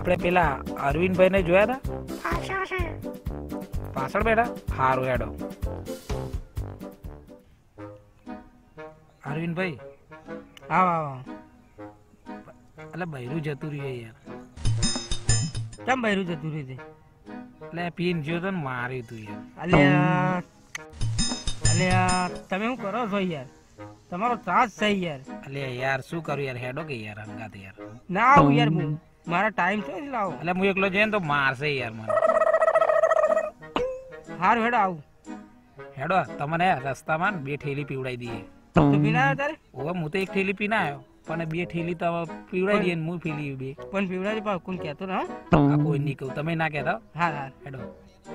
આપણે પેલા અરવિંદભાઈ ને જોયા હતા પાછળ બેઠા હારું હેડો અરવિંદભાઈ હા એટલે બૈરું જતું રહ્યું યાર કેમ બૈરું જતું રહ્યું એટલે પીન જો તો માર્યું તું યાર અલ્યા તમે શું કરો છો યાર તમારો ત્રાસ છે યાર એટલે યાર શું કરું યાર હેડો કે યાર અંગાત યાર ના આવું યાર હું મારા ટાઈમ છે લાવો એટલે હું એકલો જઈને તો મારશે યાર મને હારું હેડો આવું હેડો તમને રસ્તામાં બે ઠેલી પીવડાવી દઈએ તો પીના તારે ઓવે હું તો એક ઠેલી પીના આવ્યો પણ બે ઠેલી તો પીવડાવી દઈએ હું પી લઈએ બે પણ પીવડાવી પણ કોણ કહેતો ને આ કોઈ નહીં કહું તમે ના કહેતા હા હા હેડો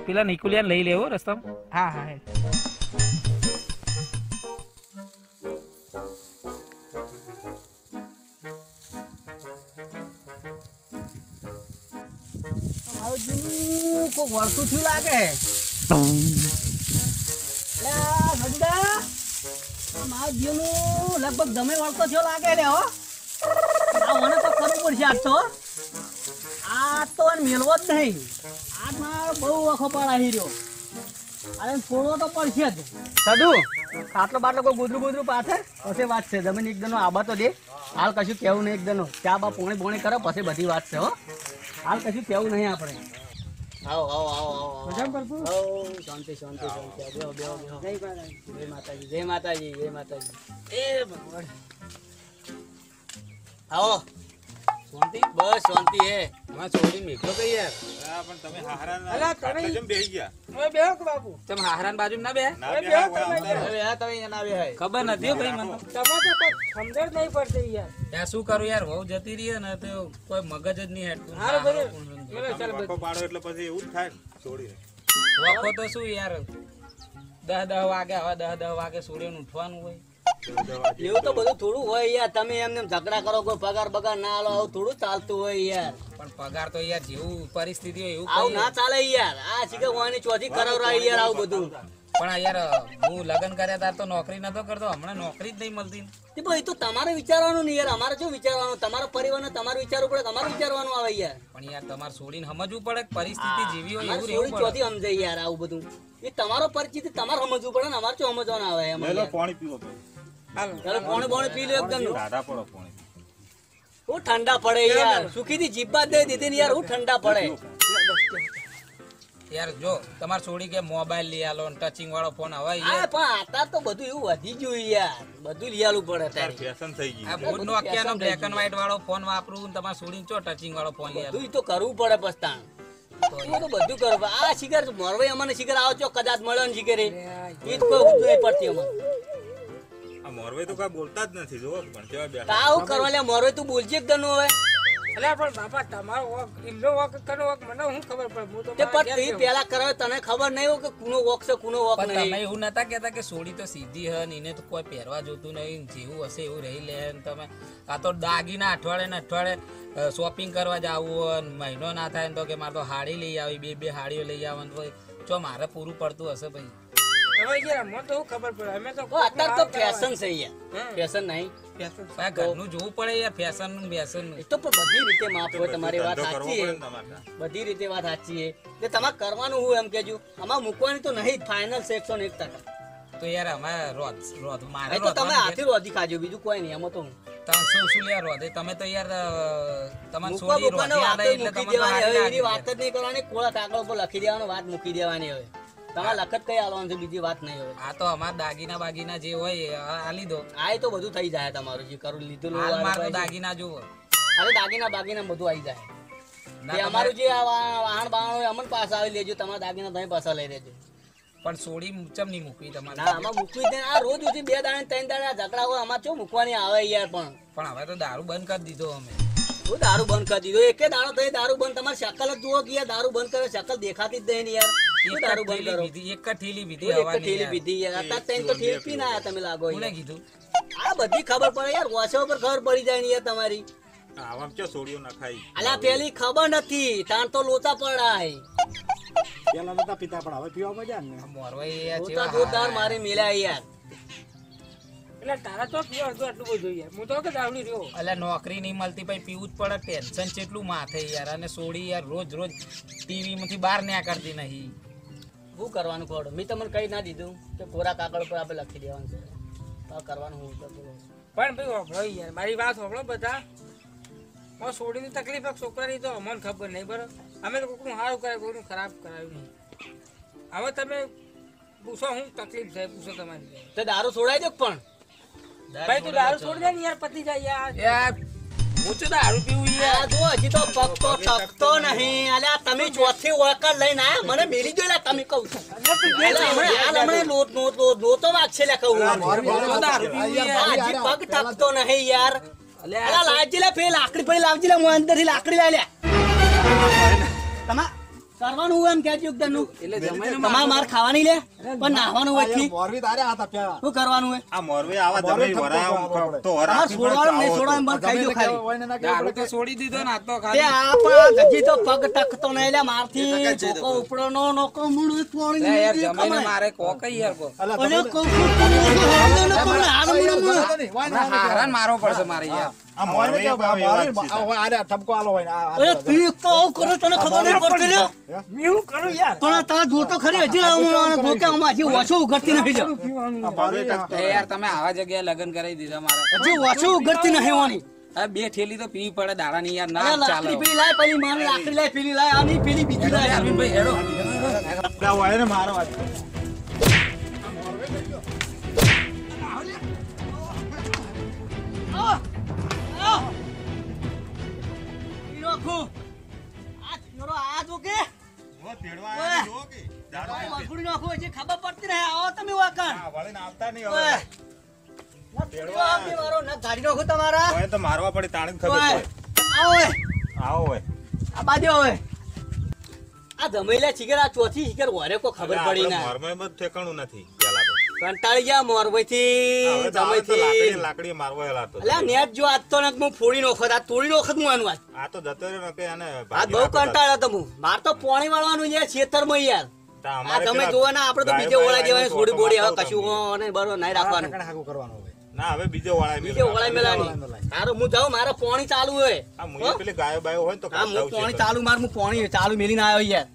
પેલા નિકુલિયાને લઈ લેવો રસ્તામાં હા હા કોઈ વળતું થયું લાગે મારા જીવનું લગભગ ગમે વળતો થયો લાગે લે હો મને તો કરવું પડશે આજ તો મેળવો જ નહીં આજમાં બહુ વખો પડાવી રહ્યો અરે છોડવો તો પડશે જ સદુ આટલો બાટલો કોઈ ગોદરું પાછે પછી વાત છે જમીન એકદમ આબા તો દે હાલ કશું કેવું નહીં એકદમ ચા બા પોણી કરે પછી બધી વાત છે હો હાલ કશું કેવું નહીં આપણે આવો આવો આવો આવો શાંતિ શાંતિ શાંતિ બેહો બેહો બેહો જય માતાજી જય માતાજી જય માતાજી એ ભગવાન આવો શાંતિ બસ શાંતિ હે માં છોડી મેકલો કે યાર હા પણ તમે હારાન અલા તમે કેમ બેહી ગયા ઓય બેહો કે બાપુ તમે હારાન બાજુ ના બે ના બેહો તમે હા તમે ના બે હે ખબર નથી ભાઈ મને તમે તો સમજણ નહીં પડતી યાર ત્યાં શું કરું યાર વહુ જતી રહી ને તો કોઈ મગજ જ નહીં હેડતું હારું બધું મને ચાલ વખો પાડો એટલે પછી એવું જ થાય ને છોડી વખો તો શું યાર 10 વાગે હવે 10 વાગે સૂર્ય ઉઠવાનું હોય એવું તો બધું થોડું હોય યાર તમે એમને ઝઘડા કરો કોઈ પગાર બગાર ના આલો આવું થોડું ચાલતું હોય યાર પણ પગાર તો યાર જેવું પરિસ્થિતિ હોય એવું આવું ના ચાલે યાર આ શીખે હોવાની ચોથી કરાવરાય યાર આવું બધું પણ યાર હું લગ્ન કર્યા તાર તો નોકરી નતો કરતો હમણાં નોકરી જ નહીં મળતી તે ભાઈ તો તમારે વિચારવાનું નહીં યાર અમારે શું વિચારવાનું તમારા પરિવારને તમારે વિચારવું પડે તમારે વિચારવાનું આવે યાર પણ યાર તમારે છોડીને સમજવું પડે પરિસ્થિતિ જેવી હોય એવું રહેવું પડે ચોથી સમજાય યાર આવું બધું એ તમારો પરિસ્થિતિ તમારે સમજવું પડે ને અમારે શું સમજવાનું આવે એમ લે લો પાણી પીવો ચાલો પોણે પી લો એકદમ દાદા પડો પાણી હું ઠંડા પડે યાર સુખીથી જીભા દે દીધી ને યાર હું ઠંડા પડે યાર જો તમારે છોડી કે મોબાઈલ લઈ આલો ટચિંગ વાળો ફોન હવે હા પણ આતા તો બધું એવું વધી ગયું યાર બધું લઈ આલું પડે તારે ફેશન થઈ ગઈ આ બોટ નોકિયાનો બ્લેક એન્ડ વ્હાઈટ વાળો ફોન વાપરું તમારે છોડીને ચો ટચિંગ વાળો ફોન લઈ આલો બધું તો કરવું પડે પસ્તાણ તો બધું કરવું આ શિખર મોરવાઈ અમને શિખર આવો છો કદાચ મળે ને શિખર એ જ કોઈ હુદ નહીં પડતી અમને આ મોરવે તો કઈ બોલતા જ નથી જો પણ કેવા બેઠા તાવ કરવા લે મોરવાઈ તું બોલજે એકદમ હવે અલ્યા પણ બાપા તમારો વોક ઇલ્લો વોક કરો વોક મને હું ખબર પડે હું તો તે પણ તી પેલા કરાવે તને ખબર નહીં હોય કે કુનો વોક છે કુનો વોક પણ નહીં તમે એવું નતા કહેતા કે સોડી તો સીધી હે ને એને તો કોઈ પહેરવા જોતું નહીં જેવું હશે એવું રહી લે ને તમે આ તો દાગીના અઠવાડિયે શોપિંગ કરવા જાવું હોય ને મહિનો ના થાય ને તો કે મારે તો હાડી લઈ આવી બે હાડીઓ લઈ આવવાનું તો જો મારે પૂરું પડતું હશે ભાઈ હવે યાર મને તો ખબર પડે અમે તો અત્યારે તો ફેશન છે યાર ફેશન નહીં ભાઈ ઘરનું જોવું પડે યાર ફેશન નું બેસન નું એ તો પણ બધી રીતે માફ હોય તમારી વાત ધંધો કરવો સાચી પડે છે ને તમારે બધી રીતે વાત સાચી છે કે તમારે કરવાનું હું એમ કેજો આમાં મૂકવાની તો નહીં ફાઇનલ છે 101%. તો યાર અમે રોધ મારે એ તો તમે હાથી રોધી ખાજો બીજું કોઈ નહીં એમાં તો હું શું યાર રોધે તમે તો યાર તમારે મૂકવા છોડી મૂકવાનો રોધી વાત આલે જ એટલે મૂકી તમે દેવાની હવે એની વાત જ નહીં કરવાની કોળા કાગળ પર લખી દેવાનો વાત મૂકી દેવાની હવે તમારે લખત કઈ આલવાનું છે બીજી વાત નહીં હવે આ તો અમાર દાગીના બાગીના જે હોય આ લીધો આ તો બધું થઈ જાય તમારું જે કરું લીધેલું હાલ માર તો હોય. દાગીના જોવો અરે દાગીના બાગીના બધું આવી જાય ના એ અમારું જે આ વાહણ બાહણ હોય અમન પાસે આવી લેજો તમારા દાગીના તમે પાછા લઈ લેજો પણ સોડી ચમ નહીં મૂકવી તમારે ના આમાં મૂકવી જ નહીં આ રોજ ઉઠી 2 દાડે 3 દાડે આ ઝઘડા હોય આમાં ચો મૂકવાની આવે યાર પણ હવે તો દારૂ બંધ કરી દીધો અમે હું દારૂ બંધ કરી દીધો એકે દાડો થઈ દારૂ બંધ તમારી શકલ જ જુઓ કે યાર દારૂ બંધ કરે શકલ દેખાતી જ નહીં યાર શું દારૂ બંધ કરો એક જ ઠેલી એક વિધી જ હવાની ઠેલી યાર. પીધી યાર અત્યારે ત્રણ તો ઠેલી પીને આયા તમે લાગો કોને યાર. કીધું આ બધી ખબર પડે યાર વોશો પર ખબર પડી જાય ને યાર તમારી આવામ ચો સોડીઓ નખાઈ અલા પેલી ખબર નથી તાણ તો લોચા પડાય પેલા નતા પીતા પણ હવે પીવા મજા ને આ મોરવાઈ યાર લોચા જેવા જોરદાર હારા. મારી મિલાય યાર એટલે તારા તો પીવા હતું આટલું બધું યાર હું તો કે દાવડી રહ્યો એટલે નોકરી નહીં મળતી પછી પીવું જ પડે ટેન્શન કેટલું માથે યાર અને સોડી યાર રોજ રોજ ટીવી માંથી બહાર ના કરતી નહીં શું કરવાનું કોડો મેં તમને કઈ ના દીધું કે કોરા કાગળ પર આપણે લખી દેવાનું છે તો કરવાનું હું તો બોલો પણ ભાઈ હોભળો યાર મારી વાત હોભળો બધા હું છોડીની તકલીફ એક છોકરાની તો અમને ખબર નહીં બરાબર અમે તો કોઈનું સારું કરાય કોઈનું ખરાબ કરાવ્યું નહીં હવે તમે પૂછો હું તકલીફ થાય પૂછો તમારી તો દારૂ છોડાઈ દો પણ ભાઈ તું દારૂ છોડી દે ને યાર પતી જાય યાર યાર હું તો દારૂ પીવું યાર આ જો હજી તો પગતો ટકતો નહીં અલ્યા તમે ચોથી વખત લઈને આયા મને મેલી દો લા તમે કહું છું હમણાં લોતો વાગશે લે કહું દારૂ પીવું યાર હજી પગ ટકતો નહીં યાર અલ્યા લાવજી લે ફેર લાકડી પડી લાવજી લે હું અંદરથી લાકડી લાવી લે તમા કરવાનું હોય એમ કેજો એકદમ નું એટલે જમાઈને તમારે માર ખાવાની લે પણ નાહવાનું હોય થી મોરબી તારે આ તપ્યા શું કરવાનું હોય આ મોરવે આવા તમે વરાવ તો તમારે વરાવ છોડવાનું નહીં છોડવાનું બંધ ખાઈ દો ખાલી દારૂ તો છોડી દીધો ને આ તો તે ખાલી આપણા ગજી તો પગ ટકતો નહીં લે મારથી જોકો ઉપડો નો નોકો મુંડ તોડી લે યાર દીધી જમાઈને કમાય. મારે કોકઈ યાર કો અરે કહું છું તમે તો હાલો ને તમે હાલો મુંડ હારાન મારવો પડશે મારે યાર આ મોરવે ઠપકો આલો હોય અરે તું તો આવું કરો તને ખબર નહીં પડતી લે મેં હું કરું યાર પણ તાર જોતો ખરી હજી હું ધોકામાં હજી ઓછો ઉઘડતી નહીં લે એ યાર તમે આવા જગ્યાએ લગ્ન કરાવી દીધા મારે હજી ઓછો ઉઘડતી નહીં હોવાની આ બે ઠેલી તો પીવી પડે દાડાની યાર ના અરે ચાલે લાકડી પેલી લાય પેલી મારી લાકડી લાય પેલી લાય આની પેલી બીજી લાય અરવિંદભાઈ હેડો હોય ને મારો વાત નાખું આ છોરો આ જો કે તેડવા આવ્યા જો કે દારૂ વખુડી નાખું હજી ખબર પડતી નહીં આવો તમે વાકણ હા વળીને આવતા નહીં ઓય. હવે તેડવા આપી મારો ના ગાડી નાખું તમારા હોય તો મારવા પડે તાણે જ ખબર ઓય. પડે આવો ઓય. આવો હોય આ બાજુ હોય આ જમેલા ચીકર આ ચોથી ચીકર વરે કો ખબર પડી ના મોરમે બધું ઠેકાણું નથી પેલા તો કંટાળી ગયા મોરભાઈ થી હવે તો આવે તો જમેથી લાકડી મારવા હેલા તો અલ્યા નેટ જો આજ તો ને હું ફોડી નોખત આ તોડી નોખત હું આનું આજ આ તો જતો રહ્યો ને કે આને આ બહુ કંટાળ્યો તો હું માર તો પોણી વાળવાનું યાર ખેતરમાં યાર આ તમે જોવો ને આપણે તો બીજે ઓળા દેવાની છોડી બોડી હવે કશું ને બરોબર નહીં રાખવાનું હાકુ કરવાનું હોય ના હવે બીજો વાળા બીજે ઓળા મેલાની તારો હું જાઉં મારે પોણી ચાલુ હોય આ મુએ પેલી ગાયો બાયો હોય ને તો હા હું પોણી ચાલુ માર હું પોણી ચાલુ મેલીને આવ્યો યાર